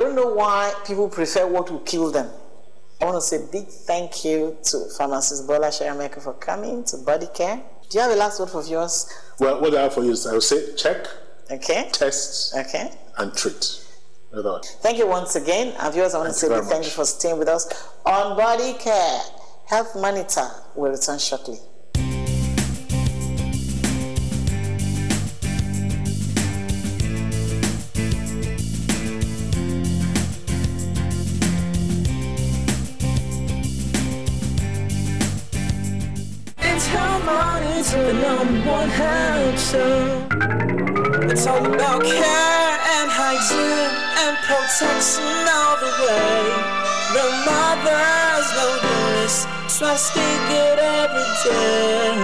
don't know why people prefer what will kill them. I want to say big thank you to pharmacist Bola Sharameko for coming to Body Care. Do you have a last word for viewers? Well, what I have for you is I will say check, okay, test, okay, and treat. Thank you once again. And viewers, I want to say big thank you for staying with us on Body Care. Health Monitor will return shortly. The #1 health show. It's all about care and hygiene and protection all the way. The mothers know this, so I stay good every day.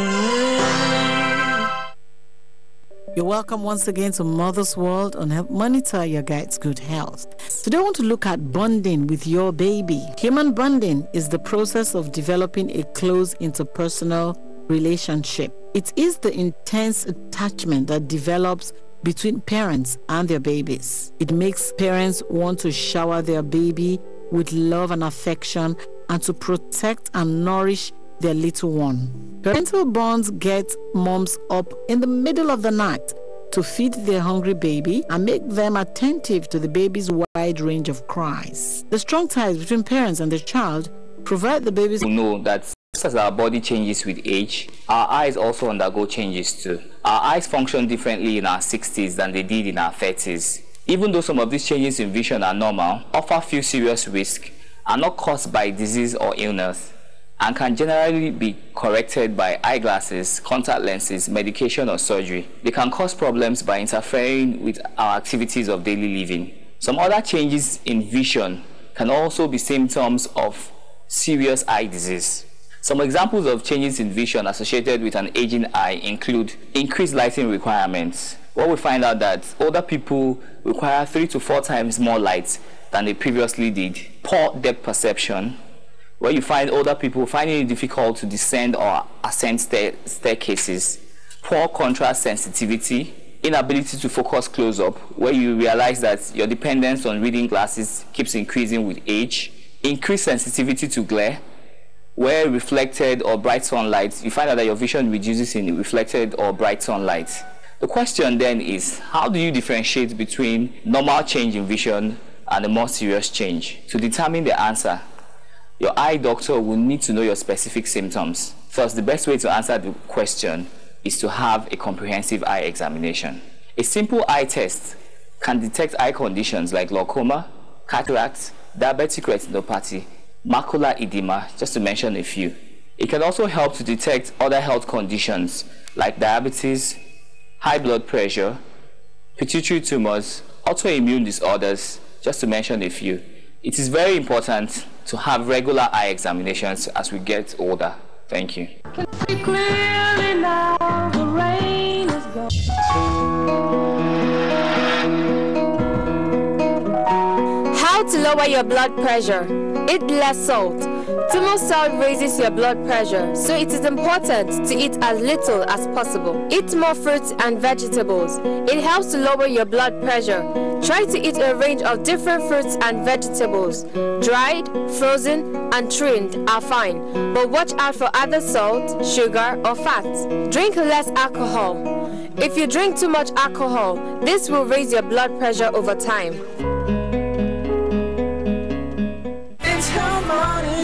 You're welcome once again to Mother's World on Health Monitor, your guide's good health. Today I want to look at bonding with your baby. Human bonding is the process of developing a close interpersonal relationship. It is the intense attachment that develops between parents and their babies. It makes parents want to shower their baby with love and affection and to protect and nourish their little one. Parental bonds get moms up in the middle of the night to feed their hungry baby and make them attentive to the baby's wide range of cries. The strong ties between parents and their child provide the babies know that just as our body changes with age, our eyes also undergo changes too. Our eyes function differently in our 60s than they did in our 30s. Even though some of these changes in vision are normal, offer few serious risks, are not caused by disease or illness, and can generally be corrected by eyeglasses, contact lenses, medication or surgery. They can cause problems by interfering with our activities of daily living. Some other changes in vision can also be symptoms of serious eye disease. Some examples of changes in vision associated with an aging eye include increased lighting requirements. What we find out that older people require 3 to 4 times more light than they previously did. Poor depth perception, where you find older people finding it difficult to descend or ascend staircases. Poor contrast sensitivity, inability to focus close up, where you realize that your dependence on reading glasses keeps increasing with age. Increased sensitivity to glare, where reflected or bright sunlight, you find out that your vision reduces in reflected or bright sunlight. The question then is, how do you differentiate between normal change in vision and a more serious change? To determine the answer, your eye doctor will need to know your specific symptoms. Thus, the best way to answer the question is to have a comprehensive eye examination. A simple eye test can detect eye conditions like glaucoma, cataract, diabetic retinopathy, macular edema, just to mention a few. It can also help to detect other health conditions like diabetes, high blood pressure, pituitary tumors, autoimmune disorders, just to mention a few. It is very important to have regular eye examinations as we get older. Thank you. How to lower your blood pressure? Eat less salt. Too much salt raises your blood pressure, so it is important to eat as little as possible. Eat more fruits and vegetables. It helps to lower your blood pressure. Try to eat a range of different fruits and vegetables. Dried, frozen, and trimmed are fine, but watch out for added salt, sugar, or fat. Drink less alcohol. If you drink too much alcohol, this will raise your blood pressure over time.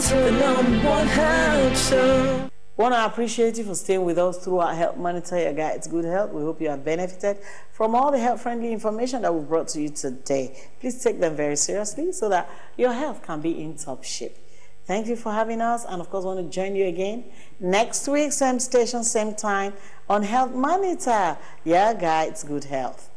The #1 health show. Want to appreciate you for staying with us through our Health Monitor, your guide's good health. We hope you have benefited from all the health-friendly information that we've brought to you today. Please take them very seriously so that your health can be in top shape. Thank you for having us, and of course, I want to join you again next week, same station, same time on Health Monitor, your guide's good health.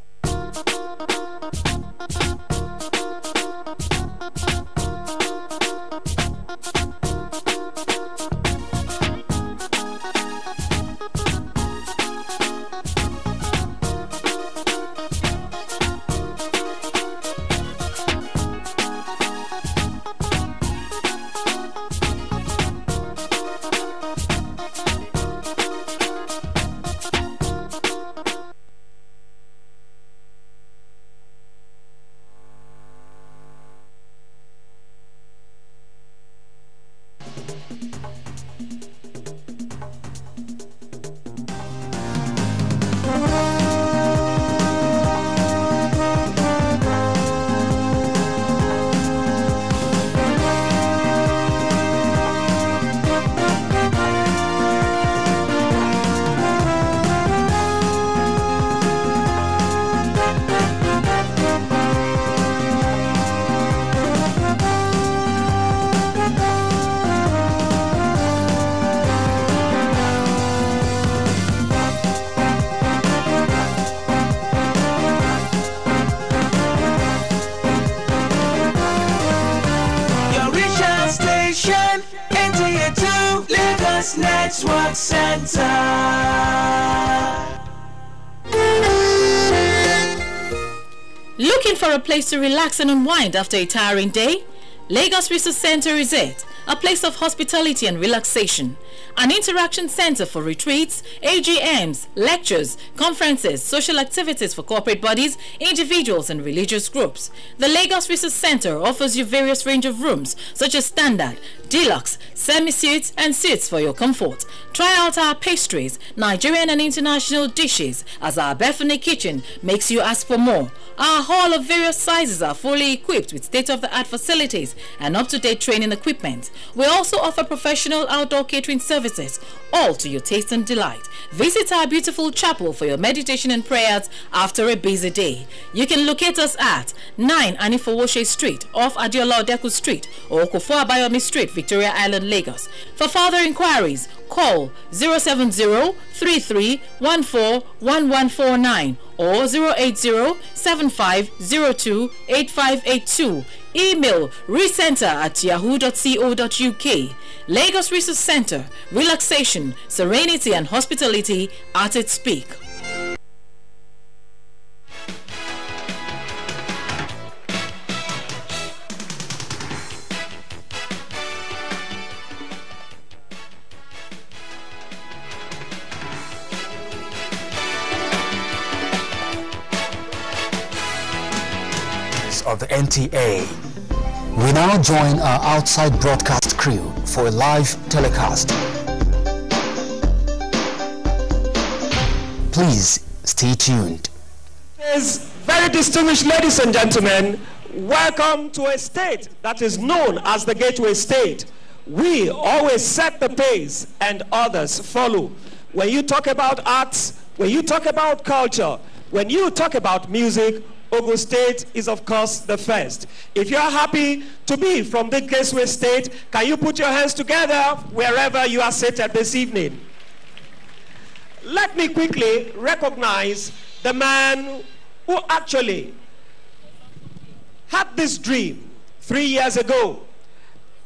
NTA2Lagos Network Center. Looking for a place to relax and unwind after a tiring day? Lagos Resource Center is it. A place of hospitality and relaxation. An interaction center for retreats, AGMs, lectures, conferences, social activities for corporate bodies, individuals and religious groups. The Lagos Resource Center offers you various range of rooms such as standard, deluxe, semi-suites and suites for your comfort. Try out our pastries, Nigerian and international dishes as our Bethany kitchen makes you ask for more. Our hall of various sizes are fully equipped with state-of-the-art facilities and up-to-date training equipment. We also offer professional outdoor catering services, all to your taste and delight. Visit our beautiful chapel for your meditation and prayers after a busy day. You can locate us at 9 Anifowoshe Street off Adiola Odeku Street or Okofo Abayomi Street, Victoria Island, Lagos. For further inquiries, call 070-3314-1149 or 080-7502-8582. Email recenter@yahoo.co.uk. Lagos Resource Center, relaxation, serenity and hospitality at its peak. Of the NTA. We now join our outside broadcast crew for a live telecast. Please stay tuned. Very distinguished ladies and gentlemen, welcome to a state that is known as the Gateway State. We always set the pace and others follow. When you talk about arts, when you talk about culture, when you talk about music, Ogun State is, of course, the first. If you are happy to be from the Gateway State, can you put your hands together wherever you are seated this evening? Let me quickly recognize the man who actually had this dream 3 years ago.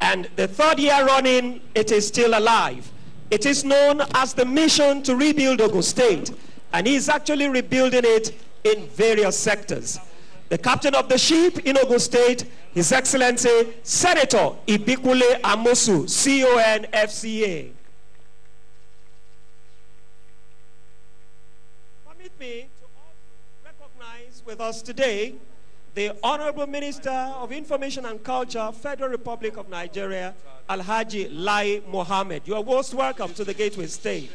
And the third year running, it is still alive. It is known as the mission to rebuild Ogun State. And he's actually rebuilding it in various sectors. The captain of the ship in Ogun State, His Excellency Senator Ibikule Amosu, CON-FCA. Permit me to also recognize with us today the Honorable Minister of Information and Culture, Federal Republic of Nigeria, Alhaji Lai Mohammed. You are most welcome to the Gateway State.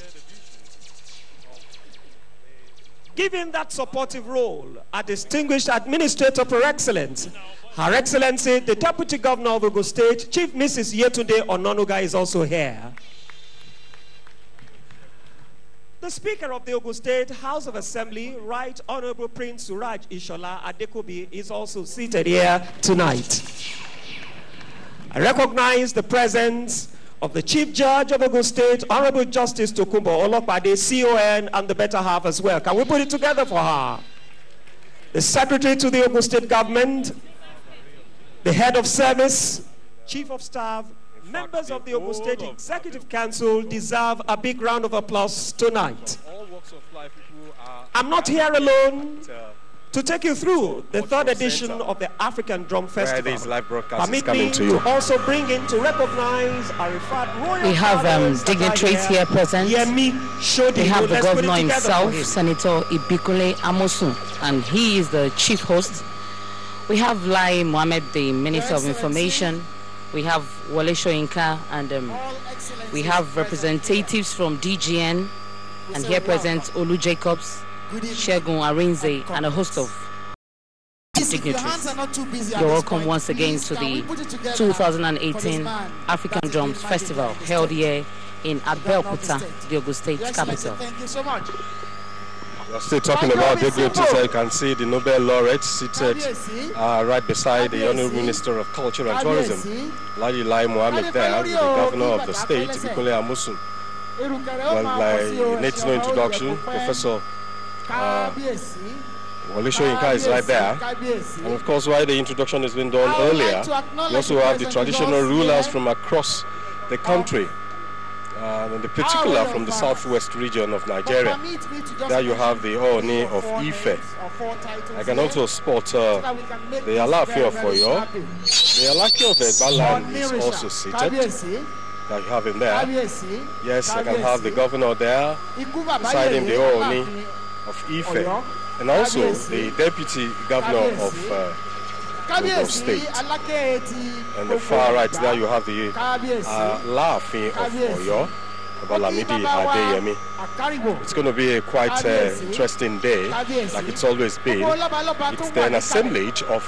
Given that supportive role, a distinguished administrator per excellence, Her Excellency, the Deputy Governor of Ogun State, Chief Mrs. Yetunde Ononuga is also here. The Speaker of the Ogun State House of Assembly, Right Honorable Prince Suraj Ishola Adekobi, is also seated here tonight. I recognize the presence of the Chief Judge of Ogun State, Honorable Justice Tokumbo Olopade, CON, and the better half as well. Can we put it together for her? The Secretary to the Ogun State Government, the Head of Service, Chief of Staff, members of the Ogun State Executive Council deserve a big round of applause tonight. I'm not here alone to take you through the third edition of the African Drum Festival. Permit me to also bring in to recognize our referred royal. We have dignitaries here present. We have the governor himself, Senator Ibikule Amosu, and he is the chief host. We have Lai Mohammed, the Minister of Information. We have Wale Soyinka, and we have representatives from DGN, and here present Olu Jacobs, Shegun Arinze, and a host of dignitaries. You're welcome once again to the 2018 African Drums Festival held here in Abeokuta, the Ogun State capital. Thank you so much. We're still talking about dignitaries. You can see the Nobel laureate seated right beside the Honorable Minister of Culture and Tourism, Ladi Lai Mohammed, there, with the Governor of the state, Ibikole Amosun. Well, like needs no introduction, Professor Wale Soyinka is right there. And of course, while the introduction has been done earlier, we also have the traditional rulers from across the country. And in particular from the southwest region of Nigeria. There you have the Ooni of Ife. I can also spot the Alaafin of Oyo. The Alake of Egbaland is also seated. That you have him there. Yes, I can have the governor there. Beside him, the Ooni of Ife. And also the deputy governor of Ogun State. And the far right there you have the Alaafin of Oyo, Obalamidi Adeyemi. It's going to be a quite interesting day, like it's always been. It's an assemblage of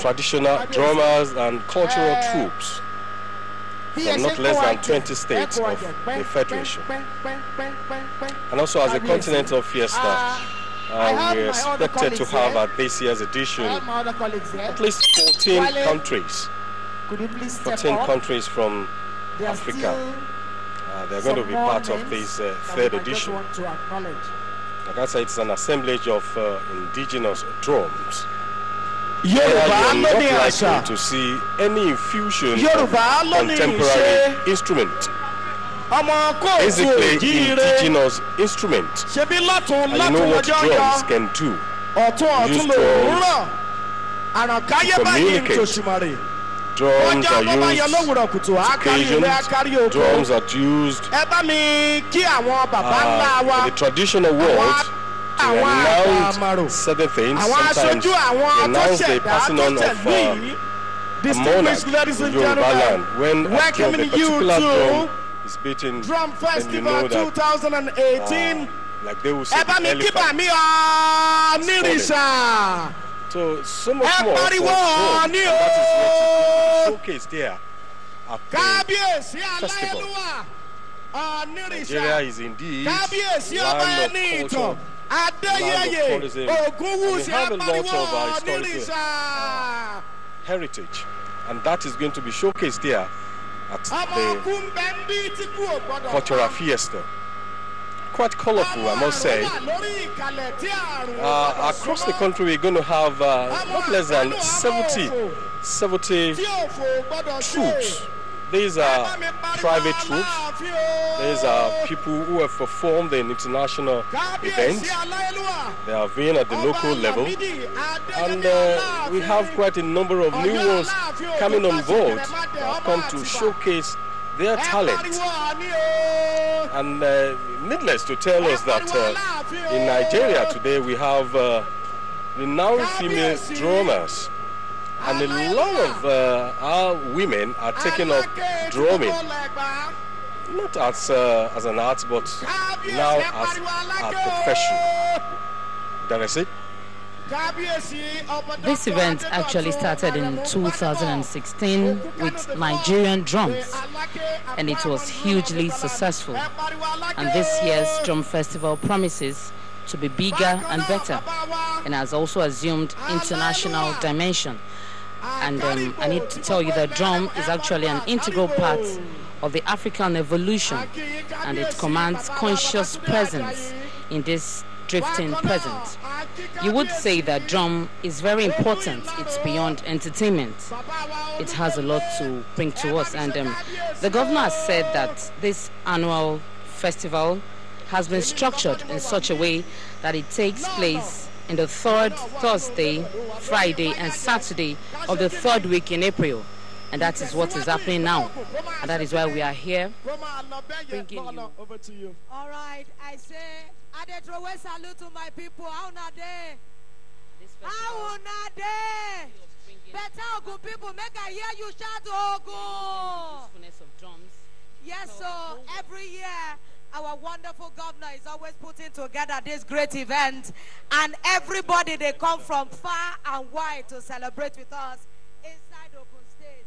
traditional drummers and cultural troops from not less than 20 states of the Federation. And also as a continental fiesta, we expected to have at this year's edition at least 14 countries. 14 countries from Africa. They're going to be part of this third edition. Like I said, it's an assemblage of indigenous drums. You are not likely to see any infusion of contemporary instrument. Basically indigenous instrument. And you know what drums can do. Use drums to communicate. Drums are used to occasions. Drums are used in the traditional world to announce certain things. Sometimes announce the passing on of a monarch in Yoruba land. When after the particular drum is beaten, then you know that 2018. like they will say the elephant. So much more for drums, and that is what is showcased here at the festival. Nigeria is indeed land of culture, land of tourism, and we have a lot of historical heritage, and that is going to be showcased here at the cultural fiesta. Quite colorful, I must say. Across the country, we're going to have not less than 70 troops. These are private troops. These are people who have performed in international events. They have been at the local level. And we have quite a number of new ones coming on board that have come to showcase their talent. And needless to tell us that in Nigeria today we have renowned female drummers, and a lot of our women are taking up drumming, not as an art, but now as a profession. Did I say? This event actually started in 2016 with Nigerian drums, and it was hugely successful. And this year's drum festival promises to be bigger and better, and has also assumed international dimension. And I need to tell you that drum is actually an integral part of the African evolution, and it commands conscious presence in this drifting present. You would say that drum is very important. It's beyond entertainment. It has a lot to bring to us, and the governor has said that this annual festival has been structured in such a way that it takes place in the third Thursday, Friday and Saturday of the third week in April. And that is what is happening now. And that is why we are here bringing you. Over to you. All right, I say, I throw a salute to my people. How not there? How not there? tell good people, make I hear you shout Ogun. Of drums. Yes, so every year our wonderful governor is always putting together this great event, and everybody they come from far and wide to celebrate with us inside Ogun State.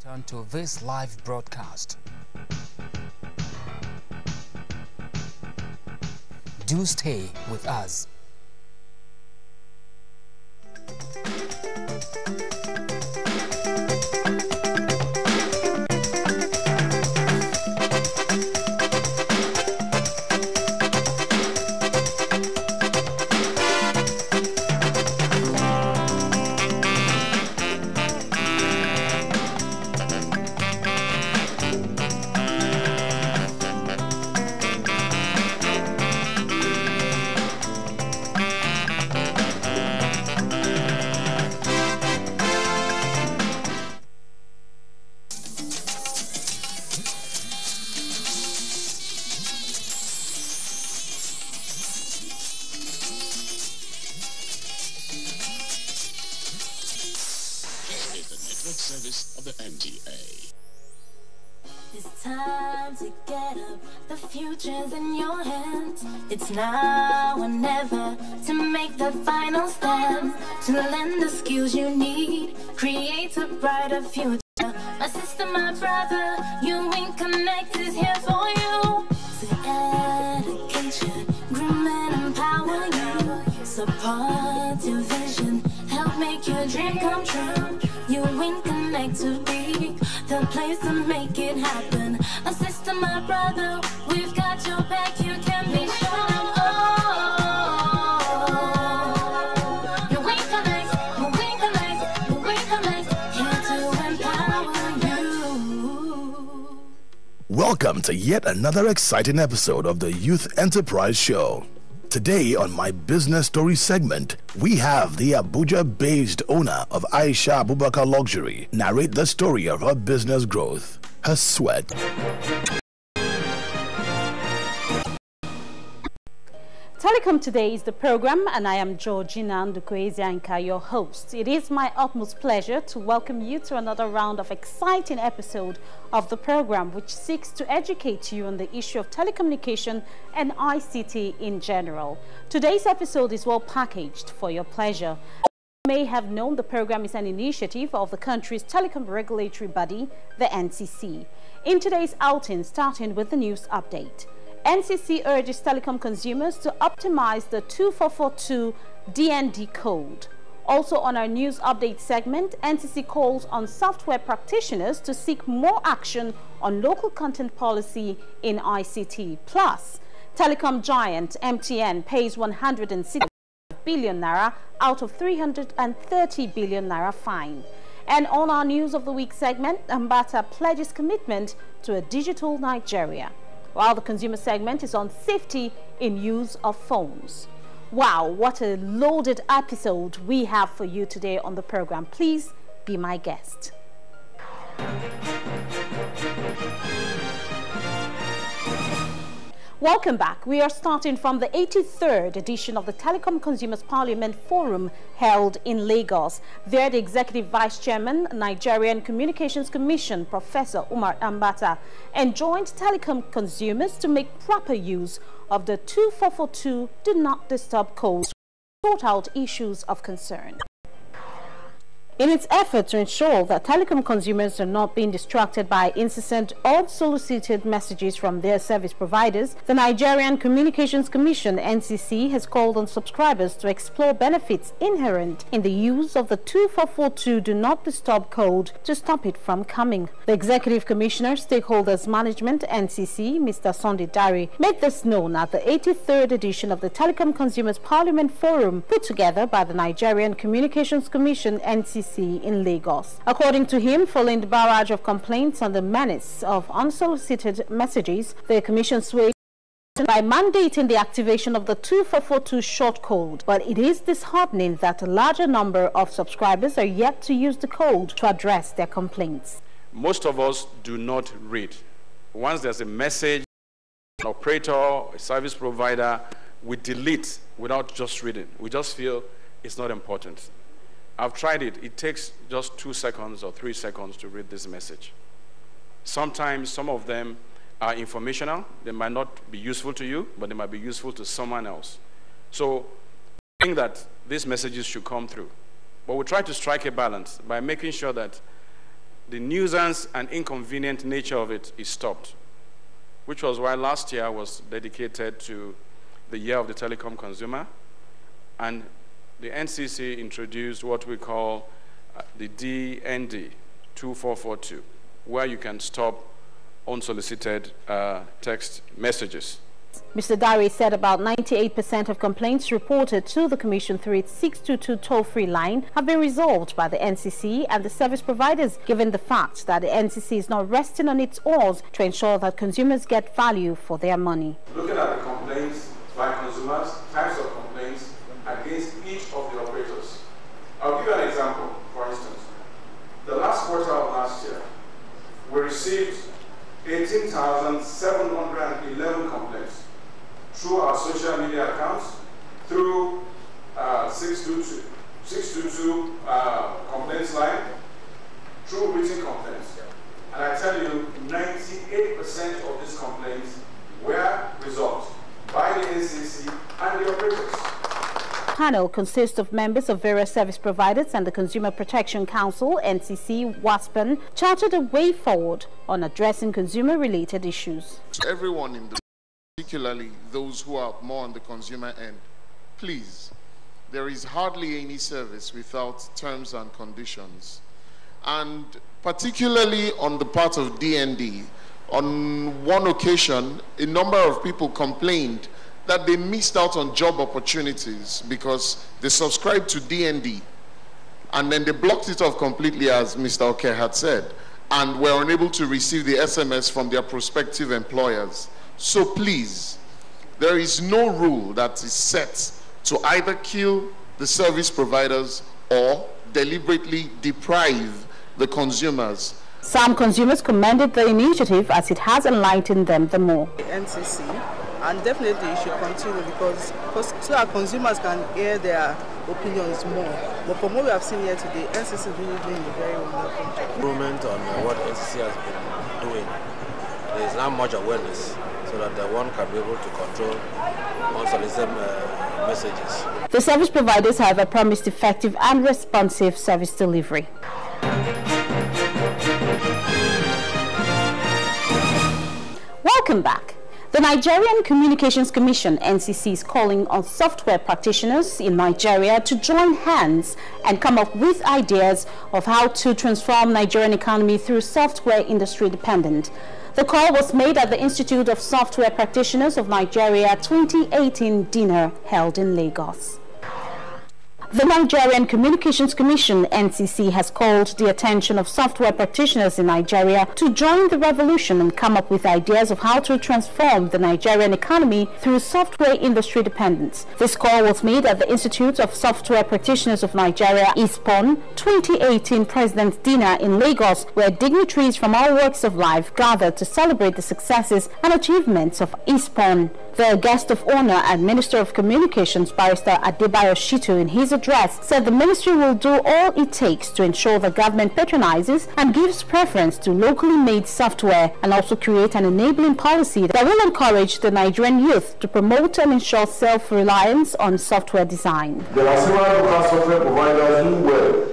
And turn to this live broadcast. Do stay with us. Service of the NTA. It's time to get up, the future's in your hands. It's now or never to make the final stand, to learn the skills you need, create a brighter future. My sister, my brother, UN Connect is here for you. To education, groom and empower you, support your vision, help make your dream come true. UN Connect to be the place to make it happen. My sister, my brother, we've got your back, you can be sure. UN Connect, here to empower you. Welcome to yet another exciting episode of the Youth Enterprise Show. Today on my business story segment, we have the Abuja-based owner of Aisha Abubakar Luxury narrate the story of her business growth, her sweat. Telecom Today is the program, and I am Georgina Ndukwuezianka, your host. It is my utmost pleasure to welcome you to another round of exciting episode of the program, which seeks to educate you on the issue of telecommunication and ICT in general. Today's episode is well packaged for your pleasure. You may have known the program is an initiative of the country's telecom regulatory body, the NCC. In today's outing, starting with the news update. NCC urges telecom consumers to optimize the 2442 DND code. Also on our news update segment, NCC calls on software practitioners to seek more action on local content policy in ICT. Plus, telecom giant MTN pays 160 billion naira out of 330 billion naira fine. And on our news of the week segment, Ambata pledges commitment to a digital Nigeria, while the consumer segment is on safety in use of phones. Wow, what a loaded episode we have for you today on the program. Please be my guest. Welcome back. We are starting from the 83rd edition of the Telecom Consumers Parliament Forum held in Lagos. There, the Executive Vice Chairman, Nigerian Communications Commission, Professor Umar Ambata, enjoined telecom consumers to make proper use of the 2442 Do Not Disturb code to sort out issues of concern. In its effort to ensure that telecom consumers are not being distracted by incessant or unsolicited messages from their service providers, the Nigerian Communications Commission (NCC) has called on subscribers to explore benefits inherent in the use of the 2442 Do Not Disturb code to stop it from coming. The Executive Commissioner, Stakeholders Management (NCC), Mr. Sunday Dari, made this known at the 83rd edition of the Telecom Consumers Parliament Forum put together by the Nigerian Communications Commission (NCC) in Lagos. According to him, following the barrage of complaints on the menace of unsolicited messages, the Commission swayed by mandating the activation of the 2442 short code, but it is disheartening that a larger number of subscribers are yet to use the code to address their complaints. Most of us do not read. Once there's a message, an operator, a service provider, we delete without just reading. We just feel it's not important. I've tried it. It takes just 2 seconds or 3 seconds to read this message. Sometimes some of them are informational. They might not be useful to you, but they might be useful to someone else. So I think that these messages should come through. But we try to strike a balance by making sure that the nuisance and inconvenient nature of it is stopped, which was why last year was dedicated to the Year of the Telecom Consumer, and the NCC introduced what we call the DND 2442, where you can stop unsolicited text messages. Mr. Dari said about 98% of complaints reported to the Commission through its 622 toll-free line have been resolved by the NCC and the service providers, given the fact that the NCC is not resting on its oars to ensure that consumers get value for their money. Looking at the complaints by consumers, types of complaints against each of the operators. I'll give you an example, for instance. The last quarter of last year, we received 18,711 complaints through our social media accounts, through 622 complaints line, through written complaints. And I tell you, 98% of these complaints were resolved by the NCC and the operators. The panel consists of members of various service providers, and the Consumer Protection Council, NCC, WASPN, charted a way forward on addressing consumer-related issues. Everyone in the, particularly those who are more on the consumer end, please, there is hardly any service without terms and conditions. And particularly on the part of DND, on one occasion, a number of people complained that they missed out on job opportunities because they subscribed to DND and then they blocked it off completely, as Mr. Oke had said, and were unable to receive the SMS from their prospective employers. So please, there is no rule that is set to either kill the service providers or deliberately deprive the consumers. Some consumers commended the initiative as it has enlightened them the more. The NCC, and definitely it should continue because so our consumers can hear their opinions more. But from what we have seen here today, NCC is really doing a very wonderful job. Improvement on what NCC has been doing. There is not much awareness so that the one can be able to control unsolicited messages. The service providers, however, promised effective and responsive service delivery. Welcome back. The Nigerian Communications Commission, NCC, is calling on software practitioners in Nigeria to join hands and come up with ideas of how to transform Nigerian economy through software industry dependent. The call was made at the Institute of Software Practitioners of Nigeria 2018 dinner held in Lagos. The Nigerian Communications Commission, NCC, has called the attention of software practitioners in Nigeria to join the revolution and come up with ideas of how to transform the Nigerian economy through software industry dependence. This call was made at the Institute of Software Practitioners of Nigeria, ISPON, 2018 President's Dinner in Lagos, where dignitaries from all walks of life gathered to celebrate the successes and achievements of ISPON. The guest of honor and Minister of Communications, Barrister Adebayo Shitu, in his address said the ministry will do all it takes to ensure the government patronizes and gives preference to locally made software, and also create an enabling policy that will encourage the Nigerian youth to promote and ensure self-reliance on software design. There are several local software providers doing well,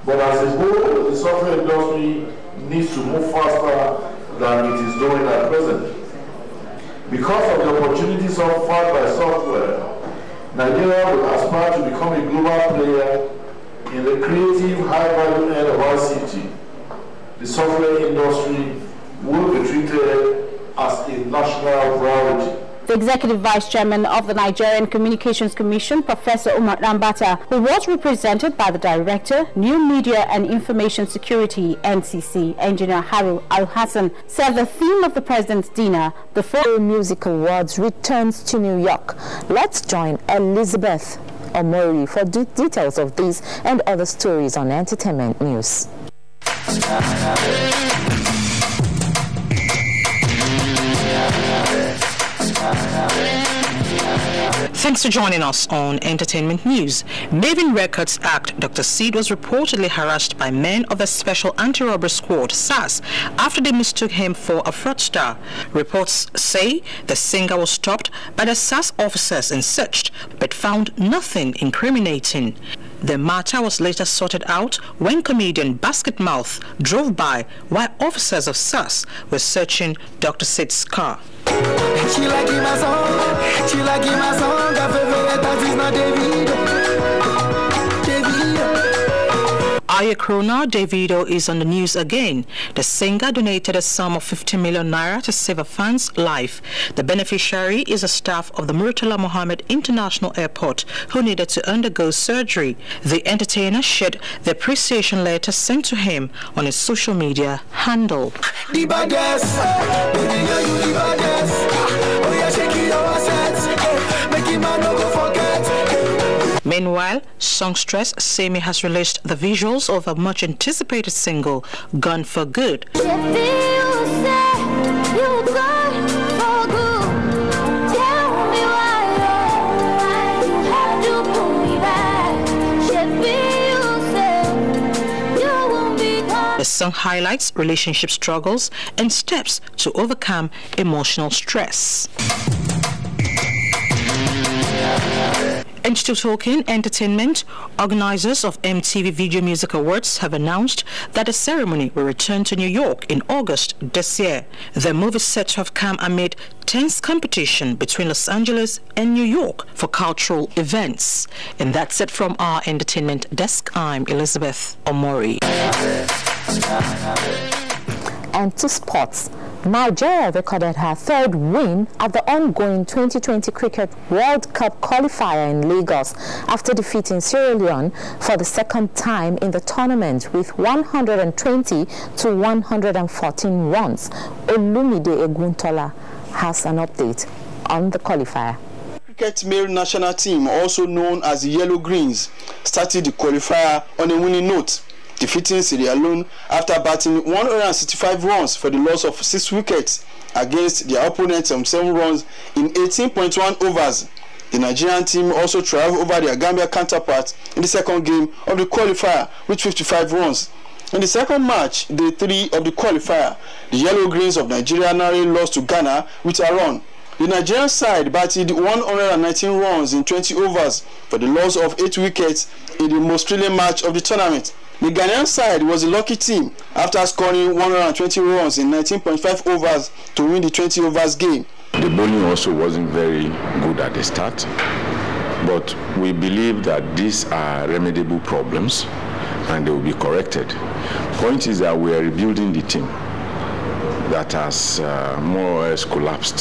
but as a whole, the software industry needs to move faster than it is doing at present. Because of the opportunities offered by software, Nigeria will aspire to become a global player in the creative, high-value end of ICT. The software industry will be treated as a national priority. The Executive Vice Chairman of the Nigerian Communications Commission, Professor Umar Rambata, who was represented by the Director, New Media and Information Security, NCC, Engineer Haru Al-Hassan, said the theme of the President's dinner, the Foreign Music Awards, returns to New York. Let's join Elizabeth Omori for details of these and other stories on Entertainment News. Thanks for joining us on Entertainment News. Maven Records act Dr. Seed was reportedly harassed by men of the Special Anti-Robbery Squad, SAS, after they mistook him for a fraudster. Reports say the singer was stopped by the SAS officers and searched, but found nothing incriminating. The matter was later sorted out when comedian Basket Mouth drove by while officers of SAS were searching Dr. Seed's car. She like my song, she like my song, her favorite artist not Davido. Ayakrona Davido is on the news again. The singer donated a sum of 50 million naira to save a fan's life. The beneficiary is a staff of the Murtala Mohammed International Airport who needed to undergo surgery. The entertainer shared the appreciation letter sent to him on his social media handle. The baddest, baby girl, you the baddest. Oh yeah, shake your assets, make him man no go forget. Meanwhile, songstress Semi has released the visuals of a much-anticipated single, Gone for Good. The song highlights relationship struggles and steps to overcome emotional stress. And still talking entertainment, organizers of MTV Video Music Awards have announced that the ceremony will return to New York in August this year. The move is said to have come amid tense competition between Los Angeles and New York for cultural events. And that's it from our entertainment desk. I'm Elizabeth Omori. And to sports. Nigeria recorded her third win at the ongoing 2020 Cricket World Cup qualifier in Lagos after defeating Sierra Leone for the second time in the tournament with 120 to 114 runs. Olumide Eguntola has an update on the qualifier. Cricket male national team, also known as the Yellow Greens, started the qualifier on a winning note, defeating Sierra Leone after batting 165 runs for the loss of 6 wickets against their opponents on 7 runs in 18.1 overs. The Nigerian team also triumphed over their Gambia counterparts in the second game of the qualifier with 55 runs. In the second match, day 3 of the qualifier, the Yellow Greens of Nigeria narrowly lost to Ghana with a run. The Nigerian side batted 119 runs in 20 overs for the loss of 8 wickets in the most thrilling match of the tournament. The Ghanaian side was a lucky team after scoring 120 runs in 19.5 overs to win the 20 overs game. The bowling also wasn't very good at the start, but we believe that these are remediable problems and they will be corrected. Point is that we are rebuilding the team that has more or less collapsed.